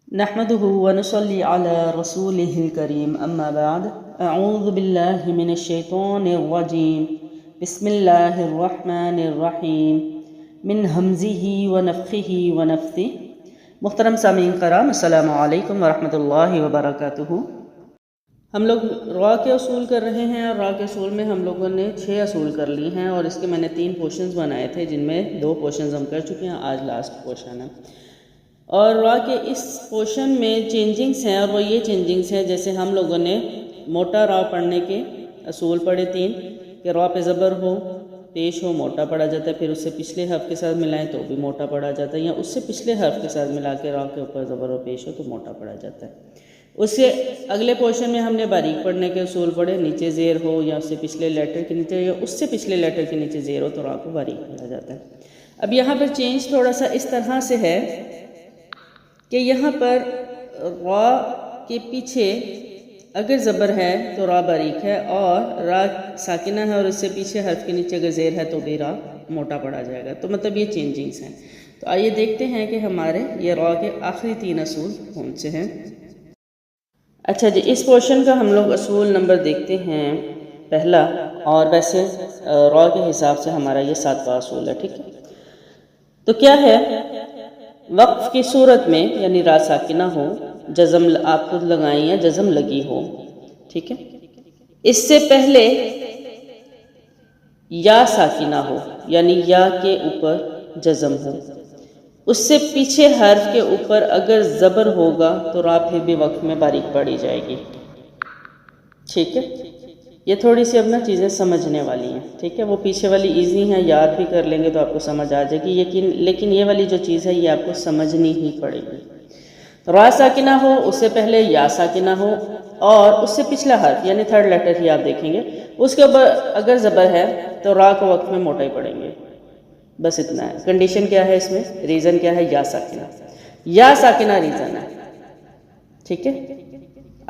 نحمده ونصلي على رسوله الكريم أما بعد أعوذ بالله من الشيطان الرجيم بسم الله الرحمن الرحيم من همزه ونفخه ونفثه. محترم سامعین کرام، السلام علیکم ورحمۃ اللہ وبرکاتہ. ہم لوگ را کے اصول کر رہے ہیں اور را کے اصول میں ہم لوگوں نے 6 اصول کر لی ہیں اور اس کے میں نے 3 پورشنز بنائے تھے، جن میں 2 پورشنز ہم کر چکے ہیں. آج لاسٹ پورشن ہے اور را کے اس پورشن میں چینجنگز ہیں، اور وہ یہ چینجنگز ہیں جیسے ہم لوگوں نے موٹا را پڑھنے کے اصول پڑھے 3 کہ را پہ زبر ہو، پیش ہو، موٹا پڑھا جاتا ہے، پھر اس سے پچھلے حرف کے ساتھ ملائیں تو بھی موٹا پڑھا جاتا ہے، یا اس سے پچھلے حرف کے ساتھ ملا کے را کے اوپر زبر و پیش ہو تو موٹا پڑھا جاتا ہے. اس سے اگلے پورشن میں ہم نے باریک پڑھنے کے اصول پڑھے، نیچے زیر ہو یا اس سے پچھلے لیٹر کے نیچے یا اس سے پچھلے لیٹر کے نیچے زیر ہو تو را کو باریک پڑھا جاتا ہے. اب یہاں پر چینج تھوڑا سا اس طرح سے ہے کہ یہاں پر را کے پیچھے اگر زبر ہے تو را باریک ہے، اور را ساکنہ ہے اور اس سے پیچھے حرف کے نیچے اگر زیر ہے تو بھی را موٹا پڑا جائے گا. تو مطلب یہ چینجنگز ہیں. تو آئیے دیکھتے ہیں کہ ہمارے یہ را کے آخری 3 اصول کون سے ہیں. اچھا جی، اس پورشن کا ہم لوگ اصول نمبر دیکھتے ہیں پہلا، اور ویسے را کے حساب سے ہمارا یہ 7واں اصول ہے. ٹھیک ہے، تو کیا ہے؟ وقف کی صورت میں یعنی را ساکنہ ہو، جزم آپ خود لگائیں یا جزم لگی ہو. ٹھیک ہے، اس سے پہلے یا ساکنہ ہو یعنی یا کے اوپر جزم ہو، اس سے پیچھے حرف کے اوپر اگر زبر ہوگا تو را پھر بھی وقف میں باریک پڑھی جائے گی. ٹھیک ہے، یہ تھوڑی سی اب نا چیزیں سمجھنے والی ہیں. ٹھیک ہے، وہ پیچھے والی ایزی ہیں، یاد بھی کر لیں گے تو آپ کو سمجھ آ جائے گی، لیکن یہ والی جو چیز ہے یہ آپ کو سمجھنی ہی پڑے گی. را ساکنہ ہو، اس سے پہلے یا ساکنہ ہو، اور اس سے پچھلا حرف یعنی 3rd لیٹر ہی آپ دیکھیں گے، اس کے اوپر اگر زبر ہے تو را کو وقت میں موٹا ہی پڑھیں گے. بس اتنا ہے. کنڈیشن کیا ہے اس میں؟ ریزن کیا ہے؟ یا ساکنہ. یا ساکنہ ریزن ہے. ٹھیک ہے،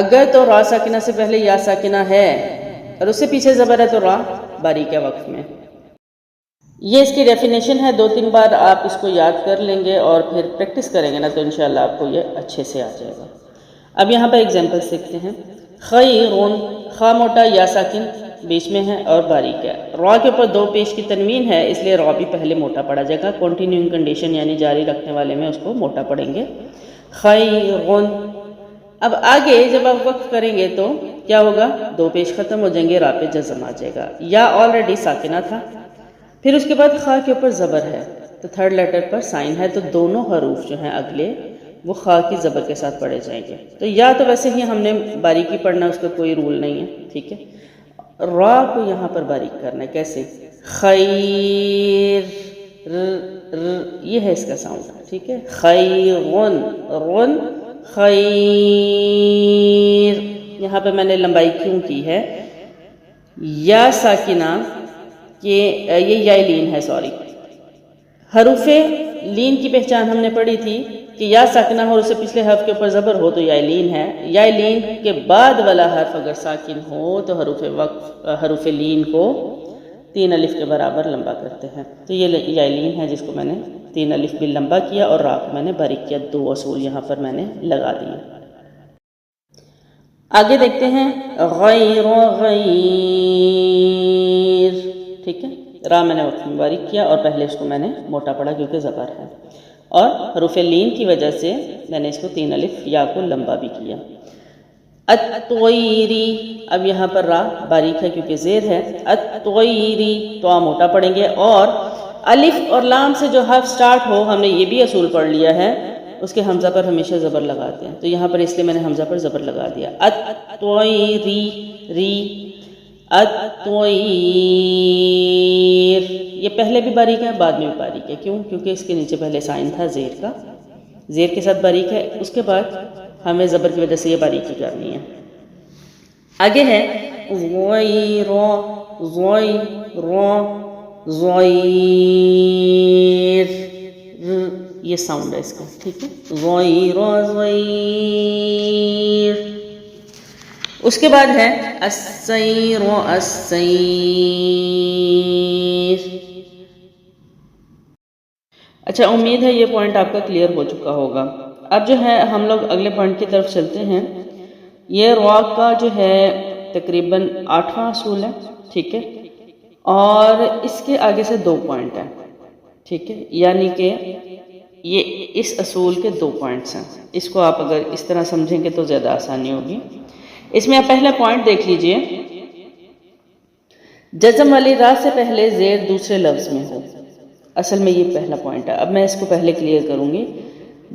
اگر تو را ساکنہ سے پہلے یا ساکنہ ہے اور اس سے پیچھے زبر ہے تو را باریک ہے وقف میں. یہ اس کی ڈیفینیشن ہے. 2-3 بار آپ اس کو یاد کر لیں گے اور پھر پریکٹس کریں گے نا تو انشاءاللہ آپ کو یہ اچھے سے آ جائے گا. اب یہاں پہ ایگزامپل سیکھتے ہیں. خیرون، خا موٹا، یا ساکن بیچ میں ہے اور باریک ہے. را کے اوپر 2 پیش کی تنوین ہے، اس لیے را بھی پہلے موٹا پڑا جائے گا. کنٹینیوئنگ کنڈیشن یعنی جاری رکھنے والے میں اس کو موٹا پڑھیں گے. خیرون. اب آگے جب آپ وقف کریں گے تو کیا ہوگا؟ 2 پیش ختم ہو جائیں گے، را پہ جزم آ جائے گا. یا آلریڈی ساکنہ تھا، پھر اس کے بعد خا کے اوپر زبر ہے تو 3rd لیٹر پر سائن ہے، تو دونوں حروف جو ہیں اگلے وہ خا کی زبر کے ساتھ پڑھے جائیں گے. تو یا تو ویسے ہی ہم نے باریکی پڑھنا، اس کا کوئی رول نہیں ہے. ٹھیک ہے، را کو یہاں پر باریک کرنا ہے. کیسے؟ خیر، یہ ہے اس کا ساؤنڈ. ٹھیک ہے، خیرون، رون، خیر. یہاں پہ میں نے لمبائی کیوں کی ہے؟ یا ساکنہ کہ یہ یا لین ہے، سوری، حروف لین کی پہچان ہم نے پڑھی تھی کہ یا ساکنہ ہو اور اس سے پچھلے حرف کے اوپر زبر ہو تو یا لین ہے. یا لین کے بعد والا حرف اگر ساکن ہو تو حروف لین کو 3 الف کے برابر لمبا کرتے ہیں. تو یہ یا لین ہے جس کو میں نے 3 الف بھی لمبا کیا اور را کو میں نے باریک کیا. 2 اصول یہاں پر میں نے لگا دیے. آگے دیکھتے ہیں. غیر و غیر. ٹھیک ہے، را میں نے وقت میں باریک کیا اور پہلے اس کو میں نے موٹا پڑھا کیونکہ زبر ہے، اور حروف لین کی وجہ سے میں نے اس کو 3 الف یا کو لمبا بھی کیا. الطویری. اب یہاں پر را باریک ہے کیونکہ زیر ہے. الطویری تو آپ موٹا پڑھیں گے، اور الف اور لام سے جو حرف سٹارٹ ہو، ہم نے یہ بھی اصول پڑھ لیا ہے، اس کے حمزہ پر ہمیشہ زبر لگاتے ہیں. تو یہاں پر اس لیے میں نے حمزہ پر زبر لگا دیا. الطویری، ری. الطویر. یہ پہلے بھی باریک ہے، بعد میں بھی باریک ہے. کیوں؟ کیونکہ اس کے نیچے پہلے سائن تھا زیر کا، زیر کے ساتھ باریک ہے، اس کے بعد ہمیں زبر کی وجہ سے یہ باریکی کرنی ہے. آگے ہے غیر، غیر، غیر. یہ ساؤنڈ ہے اس کا. ٹھیک ہے، غیر، غیر. اس کے بعد ہے السیر، السیر. اچھا، امید ہے یہ پوائنٹ آپ کا کلیئر ہو چکا ہوگا. اب جو ہے ہم لوگ اگلے پوائنٹ کی طرف چلتے ہیں. یہ را کا جو ہے تقریباً 8واں اصول ہے. ٹھیک ہے، اور اس کے آگے سے 2 پوائنٹ ہیں. ٹھیک ہے، یعنی کہ یہ اس اصول کے 2 پوائنٹس ہیں. اس کو آپ اگر اس طرح سمجھیں گے تو زیادہ آسانی ہوگی. اس میں آپ پہلا پوائنٹ دیکھ لیجئے، جزم والی را سے پہلے زیر دوسرے لفظ میں ہو. اصل میں یہ پہلا پوائنٹ ہے. اب میں اس کو پہلے کلیئر کروں گی.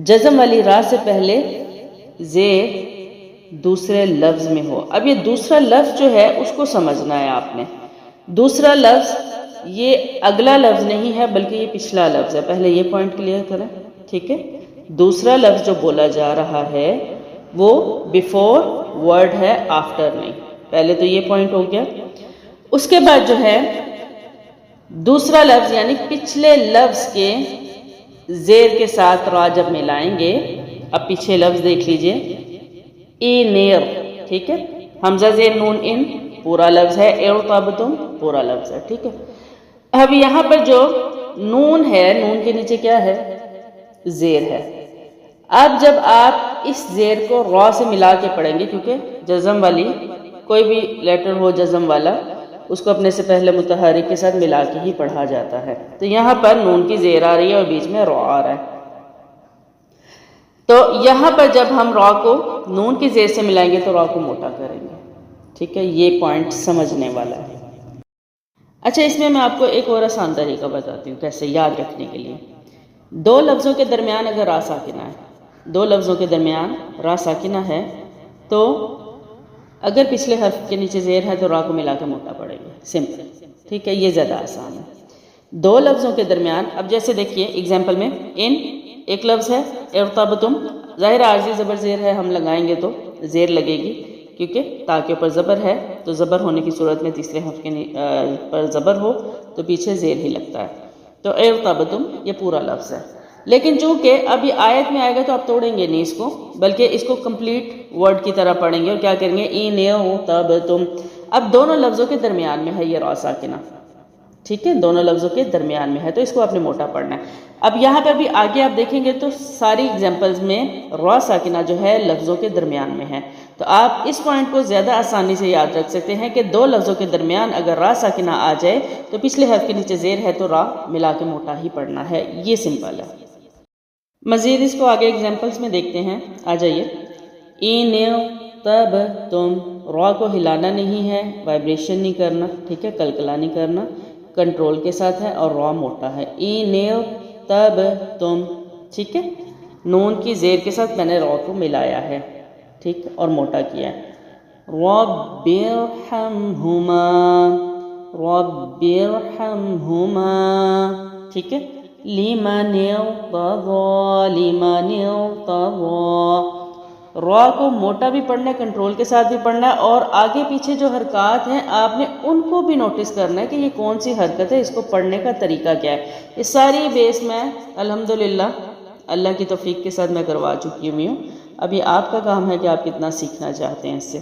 جزم والی را سے پہلے زیر دوسرے لفظ میں ہو. اب یہ دوسرا لفظ جو ہے اس کو سمجھنا ہے آپ نے. دوسرا لفظ یہ اگلا لفظ نہیں ہے بلکہ یہ پچھلا لفظ ہے. پہلے یہ پوائنٹ کلیئر کریں. ٹھیک ہے، دوسرا لفظ جو بولا جا رہا ہے وہ بیفور ورڈ ہے، آفٹر نہیں. پہلے تو یہ پوائنٹ ہو گیا. اس کے بعد جو ہے دوسرا لفظ یعنی پچھلے لفظ کے زیر کے ساتھ را جب ملائیں گے. اب پیچھے لفظ دیکھ لیجئے، ای نیر. ٹھیک ہے، حمزہ زیر نون ان پورا لفظ ہے، ارتبتم پورا لفظ ہے. ٹھیک ہے، اب یہاں پر جو نون ہے، نون کے نیچے کیا ہے؟ زیر ہے. اب جب آپ اس زیر کو را سے ملا کے پڑھیں گے، کیونکہ جزم والی کوئی بھی لیٹر ہو جزم والا اس کو اپنے سے پہلے متحرک کے ساتھ ملا کے ہی پڑھا جاتا ہے. تو یہاں پر نون کی زیر آ رہی ہے اور بیچ میں را آ رہا ہے. تو یہاں پر جب ہم را کو نون کی زیر سے ملائیں گے تو را کو موٹا کریں گے. ٹھیک ہے، یہ پوائنٹ سمجھنے والا ہے. اچھا، اس میں آپ کو ایک اور آسان طریقہ بتاتی ہوں کیسے یاد رکھنے کے لیے. 2 لفظوں کے درمیان اگر را ساکنہ ہے، 2 لفظوں کے درمیان را ساکنہ ہے، تو اگر پچھلے حرف کے نیچے زیر ہے تو را کو ملا کے موٹا پڑے گا. سمپل. ٹھیک ہے، یہ زیادہ آسان ہے. 2 لفظوں کے درمیان، اب جیسے دیکھیے ایگزامپل میں ان ایک لفظ ہے، ارتبتم. ظاہر عارضی زبر زیر ہے، ہم لگائیں گے تو زیر لگے گی کیونکہ تا کے اوپر زبر ہے. تو زبر ہونے کی صورت میں تیسرے حرف کے پر زبر ہو تو پیچھے زیر ہی لگتا ہے. تو ارتبتم یہ پورا لفظ ہے. لیکن چونکہ اب یہ آیت میں آئے گا تو آپ توڑیں گے نہیں اس کو، بلکہ اس کو کمپلیٹ ورڈ کی طرح پڑھیں گے. اور کیا کریں گے؟ ارتبتم. اب دونوں لفظوں کے درمیان میں ہے یہ را ساکنہ. ٹھیک ہے، دونوں لفظوں کے درمیان میں ہے تو اس کو آپ نے موٹا پڑھنا ہے. اب یہاں پر بھی آگے آپ دیکھیں گے تو ساری ایگزامپلز میں را ساکنہ جو ہے لفظوں کے درمیان میں ہے. تو آپ اس پوائنٹ کو زیادہ آسانی سے یاد رکھ سکتے ہیں کہ 2 لفظوں کے درمیان اگر را ساکنہ آ جائے تو پچھلے حرف کے نیچے زیر ہے تو را ملا کے موٹا ہی پڑھنا ہے. یہ سمپل ہے. مزید اس کو آگے ایگزامپلز میں دیکھتے ہیں. آ جائیے. ارتبتم، را کو ہلانا نہیں ہے، وائبریشن نہیں کرنا. ٹھیک ہے، کلکلا نہیں کرنا، کنٹرول کے ساتھ ہے اور را موٹا ہے. ارتبتم. ٹھیک ہے، نون کی زیر کے ساتھ میں نے را کو ملایا ہے. ٹھیک، اور موٹا کیا ہے. رب ارحمہما، رب ارحمہما. ٹھیک ہے، لمن ارتضى، لمن ارتضى. را کو موٹا بھی پڑھنا ہے، کنٹرول کے ساتھ بھی پڑھنا ہے، اور آگے پیچھے جو حرکات ہیں آپ نے ان کو بھی نوٹس کرنا ہے کہ یہ کون سی حرکت ہے، اس کو پڑھنے کا طریقہ کیا ہے. یہ ساری بیس میں الحمدللہ اللہ کی توفیق کے ساتھ میں کروا چکی ہوئی ہوں. ابھی آپ کا کام ہے کہ آپ کتنا سیکھنا چاہتے ہیں اس سے.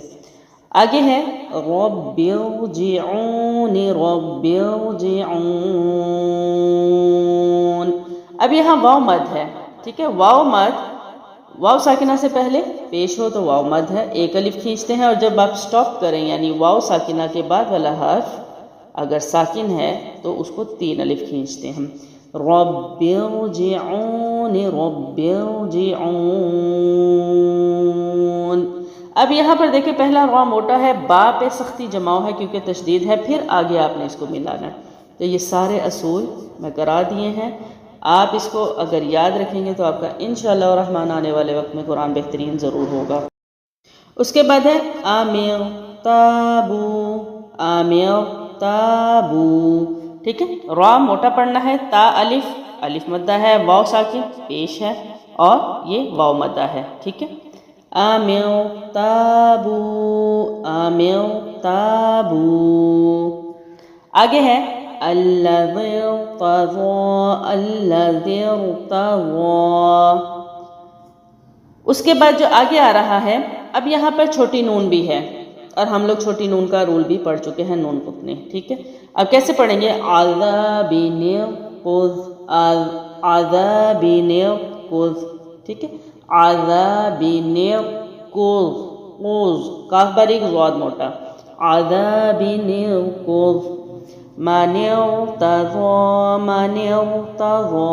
آگے ہے رب ارجعون، رب ارجعون. اب یہاں واو مد ہے. ٹھیک ہے، واو مد، واو ساکنہ سے پہلے پیش ہو تو واو مد ہے، ایک الف کھینچتے ہیں، اور جب آپ سٹاپ کریں یعنی واو ساکنہ کے بعد والا حرف اگر ساکن ہے تو اس کو 3 الف کھینچتے ہیں. رب ارجعون، رب ارجعون. اب یہاں پر دیکھیں پہلا را موٹا ہے، با پہ سختی جماؤ ہے کیونکہ تشدید ہے، پھر آگے آپ نے اس کو ملانا ہے. تو یہ سارے اصول میں کرا دیے ہیں. آپ اس کو اگر یاد رکھیں گے تو آپ کا انشاءاللہ الرحمن آنے والے وقت میں قرآن بہترین ضرور ہوگا. اس کے بعد ہے آمیر تابو، آمیر تابو. ٹھیک ہے، را موٹا پڑھنا ہے، تا الف، الف مدہ ہے، واو ساکن پیش ہے اور یہ واو مدہ ہے. ٹھیک ہے، آمیر تابو، آمیر تابو. آگے ہے الذی ارتضى، الذی ارتضى. اس کے بعد جو آگے آ رہا ہے، اب یہاں پر چھوٹی نون بھی ہے اور ہم لوگ چھوٹی نون کا رول بھی پڑھ چکے ہیں، نون پتنے. ٹھیک ہے، اب کیسے پڑھیں گے؟ عذابین خذ، عذابین خذ. ٹھیک ہے، عذابن القرب، قوز کاف باریک ضاد موٹا، عذابن القرب، من ارتضی من ارتضی۔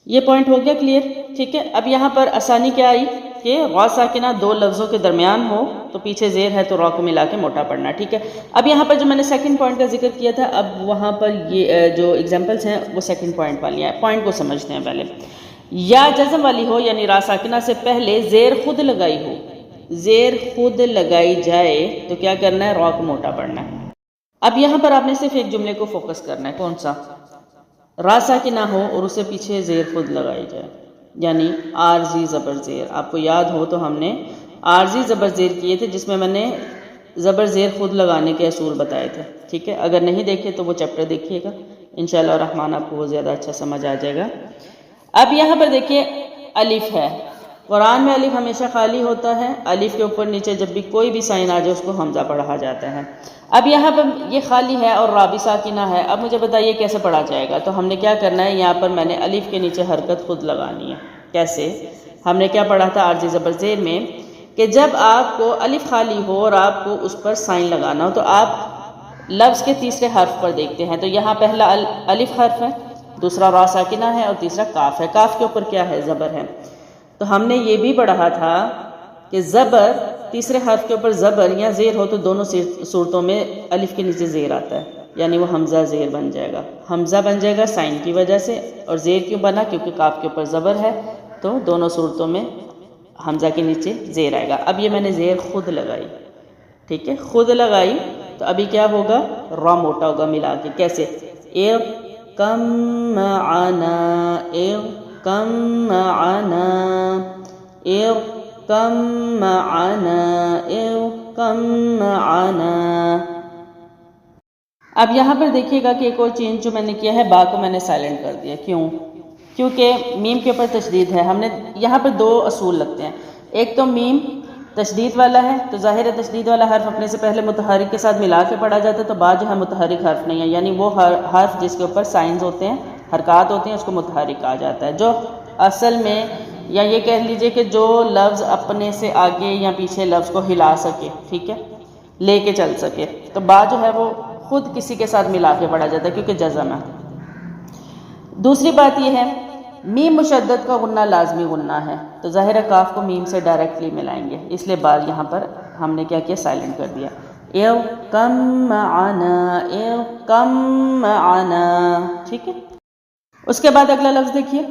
یہ پوائنٹ ہو گیا کلیئر؟ ٹھیک ہے، اب یہاں پر آسانی کیا آئی کہ را ساکنہ دو لفظوں کے درمیان ہو تو پیچھے زیر ہے تو را کو ملا کے موٹا پڑنا، ٹھیک ہے۔ اب یہاں پر جو میں نے سیکنڈ پوائنٹ کا ذکر کیا تھا، اب وہاں پر یہ جو ایگزامپلس ہیں وہ سیکنڈ پوائنٹ والی ہیں، پوائنٹ کو سمجھتے ہیں پہلے۔ یا جزم والی ہو یعنی را ساکنہ سے پہلے زیر خود لگائی ہو، زیر خود لگائی جائے تو کیا کرنا ہے؟ را کو موٹا پڑنا ہے۔ اب یہاں پر آپ نے صرف ایک جملے کو فوکس کرنا ہے، کون سا؟ را ساکنہ ہو اور اسے پیچھے زیر خود لگائی جائے، یعنی عارضی زبر زیر۔ آپ کو یاد ہو تو ہم نے عارضی زبر زیر کیے تھے جس میں میں نے زبر زیر خود لگانے کے اصول بتائے تھے، ٹھیک ہے۔ اگر نہیں دیکھے تو وہ چیپٹر دیکھیے گا، انشاءاللہ الرحمن آپ کو وہ زیادہ اچھا سمجھ آ جائے گا۔ اب یہاں پر دیکھیے الف ہے، قرآن میں الف ہمیشہ خالی ہوتا ہے، الف کے اوپر نیچے جب بھی کوئی بھی سائن آ جائے اس کو حمزہ پڑھا جاتا ہے۔ اب یہاں پر یہ خالی ہے اور را بھی ساکنہ ہے، اب مجھے بتائیے کیسے پڑھا جائے گا؟ تو ہم نے کیا کرنا ہے، یہاں پر میں نے الف کے نیچے حرکت خود لگانی ہے۔ کیسے؟ ہم نے کیا پڑھا تھا عارضی زبر زیر میں کہ جب آپ کو الف خالی ہو اور آپ کو اس پر سائن لگانا ہو تو آپ لفظ کے تیسرے حرف پر دیکھتے ہیں، تو یہاں پہلا الف حرف ہے، دوسرا را ساکنہ ہے اور تیسرا کاف ہے۔ کاف کے اوپر کیا ہے؟ زبر ہے۔ تو ہم نے یہ بھی پڑھا تھا کہ زبر تیسرے حرف کے اوپر زبر یا زیر ہو تو دونوں صورتوں میں الف کے نیچے زیر آتا ہے، یعنی وہ حمزہ زیر بن جائے گا۔ حمزہ بن جائے گا سائن کی وجہ سے، اور زیر کیوں بنا؟ کیونکہ کاف کے اوپر زبر ہے، تو دونوں صورتوں میں حمزہ کے نیچے زیر آئے گا۔ اب یہ میں نے زیر خود لگائی، ٹھیک ہے، خود لگائی تو ابھی کیا ہوگا؟ را موٹا ہوگا ملا کے۔ کیسے؟ ارکم معنا، ارکم معنا، ارکم معنا، ارکم معنا۔ اب یہاں پر دیکھیے گا کہ ایک اور چینج جو میں نے کیا ہے، با کو میں نے سائلنٹ کر دیا۔ کیوں؟ کیونکہ میم کے اوپر تشدید ہے۔ ہم نے یہاں پر دو اصول لگتے ہیں، ایک تو میم تشدید والا ہے تو ظاہر ہے تشدید والا حرف اپنے سے پہلے متحرک کے ساتھ ملا کے پڑھا جاتا ہے، تو با جو ہے متحرک حرف نہیں ہے، یعنی وہ حرف جس کے اوپر سائنز ہوتے ہیں، حرکات ہوتے ہیں، اس کو متحرک کہا جاتا ہے۔ جو اصل میں، یا یہ کہہ لیجئے کہ جو لفظ اپنے سے آگے یا پیچھے لفظ کو ہلا سکے، ٹھیک ہے، لے کے چل سکے، تو با جو ہے وہ خود کسی کے ساتھ ملا کے پڑھا جاتا ہے کیونکہ جزم ہے۔ دوسری بات یہ ہے، میم مشدد کا غنہ لازمی غنہ ہے، تو ظاہر کاف کو میم سے ڈائریکٹلی ملائیں گے، اس لیے بعد یہاں پر ہم نے کیا کیا؟ سائلنٹ کر دیا۔ ارکم معنا، ارکم معنا، ٹھیک ہے۔ اس کے بعد اگلا لفظ دیکھیے،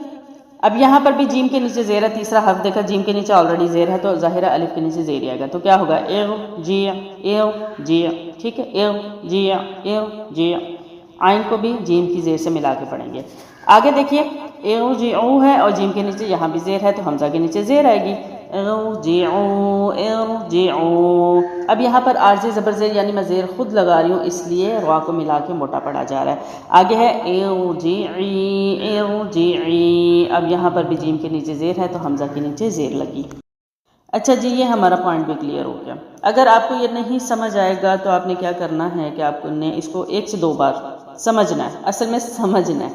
اب یہاں پر بھی جیم کے نیچے زیر ہے، تیسرا حرف دیکھا جیم کے نیچے آلریڈی زیر ہے تو ظاہر الف کے نیچے زیر آئے گا، تو کیا ہوگا؟ ارجع، ارجع، ٹھیک ہے، ارجع، ارجع۔ عین کو بھی جیم کی زیر سے ملا کے پڑھیں گے۔ آگے دیکھیے ارجعوا ہے اور جیم کے نیچے یہاں بھی زیر ہے تو حمزہ کے نیچے زیر آئے گی، ارجعوا، ارجعوا۔ اب یہاں پر عارضی زبر زیر یعنی میں زیر خود لگا رہی ہوں، اس لیے را کو ملا کے موٹا پڑھا جا رہا ہے۔ آگے ہے ارجعی، ارجعی، اب یہاں پر بھی جیم کے نیچے زیر ہے تو حمزہ کے نیچے زیر لگی۔ اچھا جی، یہ ہمارا پوائنٹ بھی کلیئر ہو گیا۔ اگر آپ کو یہ نہیں سمجھ آئے گا تو آپ نے کیا کرنا ہے کہ آپ نے اس کو 1 سے 2 بار سمجھنا ہے، اصل میں سمجھنا ہے،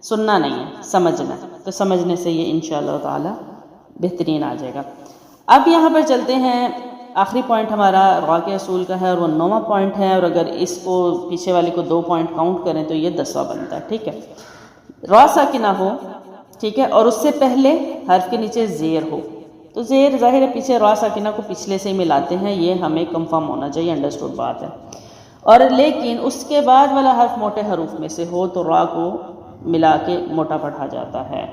سننا نہیں ہے، سمجھنا ہے، تو سمجھنے سے یہ انشاءاللہ تعالی بہترین آ جائے گا۔ اب یہاں پر چلتے ہیں، آخری پوائنٹ ہمارا را کے اصول کا ہے اور وہ 9واں پوائنٹ ہے، اور اگر اس کو پیچھے والے کو 2 پوائنٹ کاؤنٹ کریں تو یہ 10واں بنتا ہے، ٹھیک ہے۔ را ساکنہ ہو، ٹھیک ہے، اور اس سے پہلے حرف کے نیچے زیر ہو، تو زیر ظاہر ہے پیچھے را ساکنہ کو پچھلے سے ہی ملاتے ہیں، یہ ہمیں کنفرم ہونا چاہیے، انڈرسٹوڈ بات ہے۔ اور لیکن اس کے بعد والا حرف موٹے حروف میں سے ہو تو را کو ملا کے موٹا پڑھا جاتا ہے۔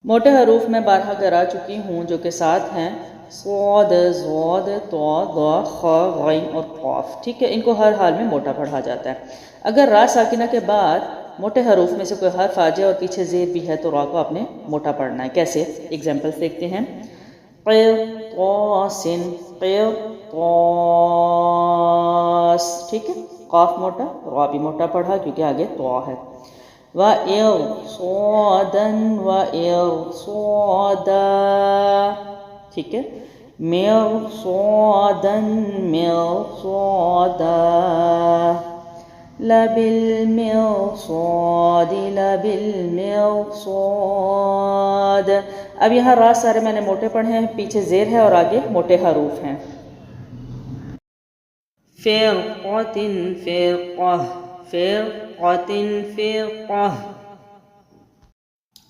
موٹے حروف میں بارہا کرا چکی ہوں جو کہ 7 ہیں، صاد، ضاد، طا، ضا، خا، غین اور قاف، ٹھیک ہے، ان کو ہر حال میں موٹا پڑھا جاتا ہے۔ اگر را ساکنہ کے بعد موٹے حروف میں سے کوئی حرف آ جائے اور پیچھے زیر بھی ہے تو را کو آپ نے موٹا پڑھنا ہے۔ کیسے؟ ایگزامپلس دیکھتے ہیں۔ قرطاس، قرطاس، ٹھیک ہے، قاف موٹا، را بھی موٹا پڑھا کیونکہ آگے طا ہے۔ وَإِرْصَادًا، وَإِرْصَادًا، ٹھیک ہے، مِرْصَادًا، مِرْصَادًا۔ لبالمرصاد لبالمرصاد. اب یہاں را سارے میں نے موٹے پڑھے ہیں، پیچھے زیر ہے اور آگے موٹے حروف ہیں. فرقة فرقة فرقة فرقة.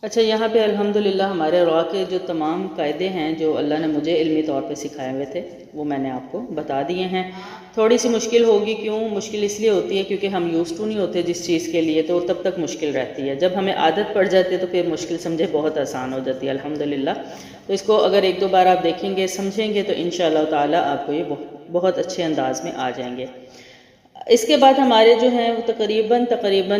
اچھا، یہاں پہ الحمدللہ ہمارے را کے جو تمام قاعدے ہیں جو اللہ نے مجھے علمی طور پہ سکھائے ہوئے تھے وہ میں نے آپ کو بتا دیے ہیں. تھوڑی سی مشکل ہوگی، کیوں مشکل اس لیے ہوتی ہے کیونکہ ہم یوز ٹو نہیں ہوتے جس چیز کے لیے، تو تب تک مشکل رہتی ہے. جب ہمیں عادت پڑ جاتی ہے تو پھر مشکل سمجھے بہت آسان ہو جاتی ہے الحمدللہ. تو اس کو اگر ایک دو بار آپ دیکھیں گے سمجھیں گے تو انشاءاللہ تعالیٰ آپ کو یہ بہت اچھے انداز میں آ جائیں گے. اس کے بعد ہمارے جو ہیں وہ تقریباً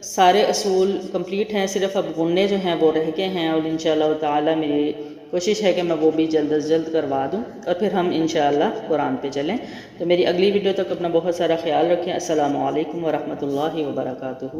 سارے اصول کمپلیٹ ہیں، صرف اب غنّے جو ہیں وہ رہ گئے ہیں، اور انشاءاللہ تعالیٰ میری کوشش ہے کہ میں وہ بھی جلد از جلد کروا دوں اور پھر ہم انشاءاللہ قرآن پہ چلیں. تو میری اگلی ویڈیو تک اپنا بہت سارا خیال رکھیں. السلام علیکم ورحمۃ اللہ وبرکاتہ.